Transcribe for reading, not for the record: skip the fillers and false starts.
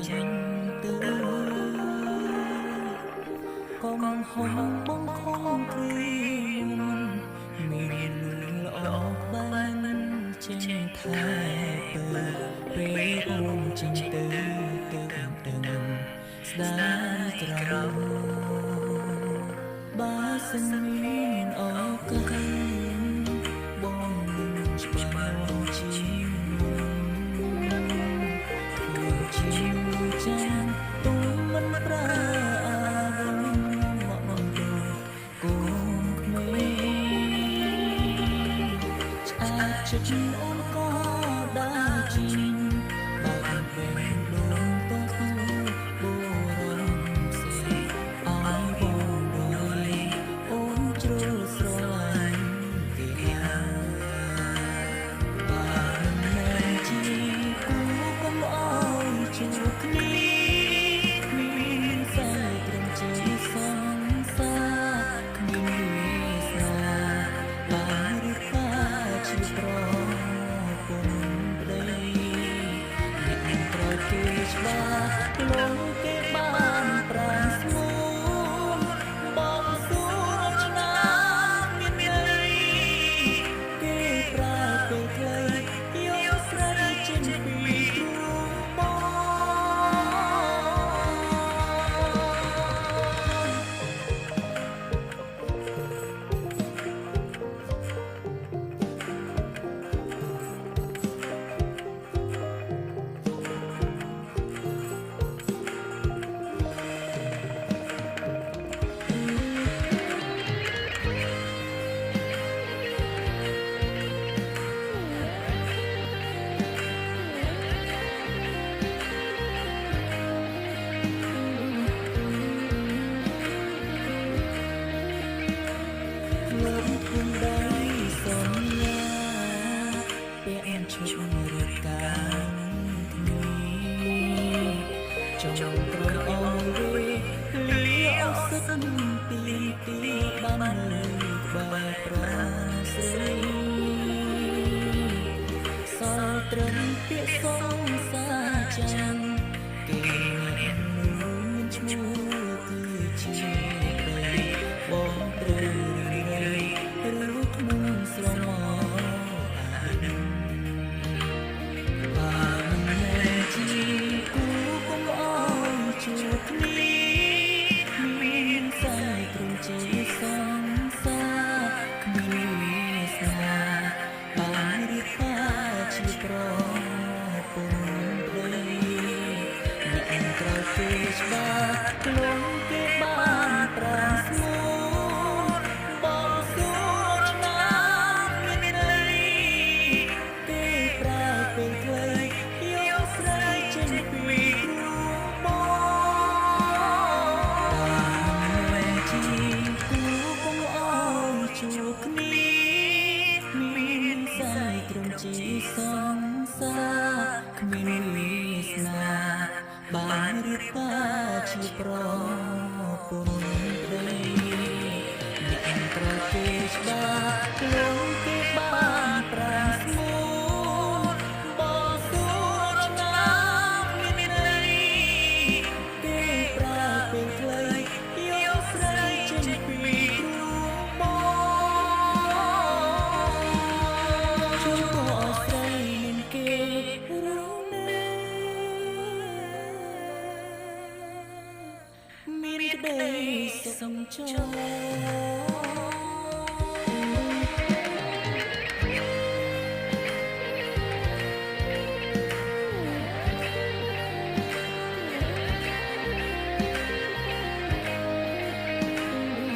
ចេញទៅកុំហុំបងខំព្រៀងមានល្អបានចេញថែទៅពេលអូនចេញទៅស្ដាយក្រោបើសិនមានឱកាសបងនឹងច្បាស់ជាធ្វើជាចានទូមិនប្រារមកមកដូចកូនក្មេងឆ្អាតចិត្តអូនក៏ដើរជីងបើអត់វិញដូនតោះបូរំសេឲ្យបងដោយអូនជ្រុលស្រឡាញ់គេបានមិនជាគូកុំអោយជួបគ្នាមានសែត្រឹមជាសង្សារគ្មានវាសនាបានរៀបការជាប្រពន្ធប្តីអ្នកក្រោយគេច្បាស់លងគេបានប្រាំស្មួនបងសួរឆ្នាំមានន័យគេប្រើពេលខ្លីយកស្រីចេញពីទ្រូងបង លោកភូមិដីសន្យាពាក់ឈុតរៀបការគ្នាចង់ក្រោយអងវិញលាអស់សិនទីបានលើបែបប្រាស្រីសល់ត្រឹមពាក្យសងសាចាំគេអ្នកមានឈ្មោះគឺជាប្តីបងត្រូវឬក្នុងស្រមោអានឹងបានមិនជាគូកុំអោយជួបគ្នាមានសែត្រឹមជាសង្សារគ្មានវាសនាបានរៀបការជាប្រពន្ធប្តីអ្នកក្រោយគេច្បាស់លងគេបានប្រាស្មួនបងសួរឆ្នាំមានន័យគេប្រើពេលខ្លីយកស្រីចេញពីទ្រូងបងបានជាគូកុំអោយជួបគ្នាមានសែត្រឹមជាសង្សារគ្មានវាសនាបានរៀបការជាប្រពន្ធប្តីអ្នកក្រោយគេច្បាស់លងគេបានប្រាស្មួនបងសួរឆ្នាំមានន័យគេប្រើពេលខ្លីយកស្រីចេញពីទ្រូងបងជួយក៏ឲ្យស្រីមានគេរស់នៅមានក្តីសុខចរ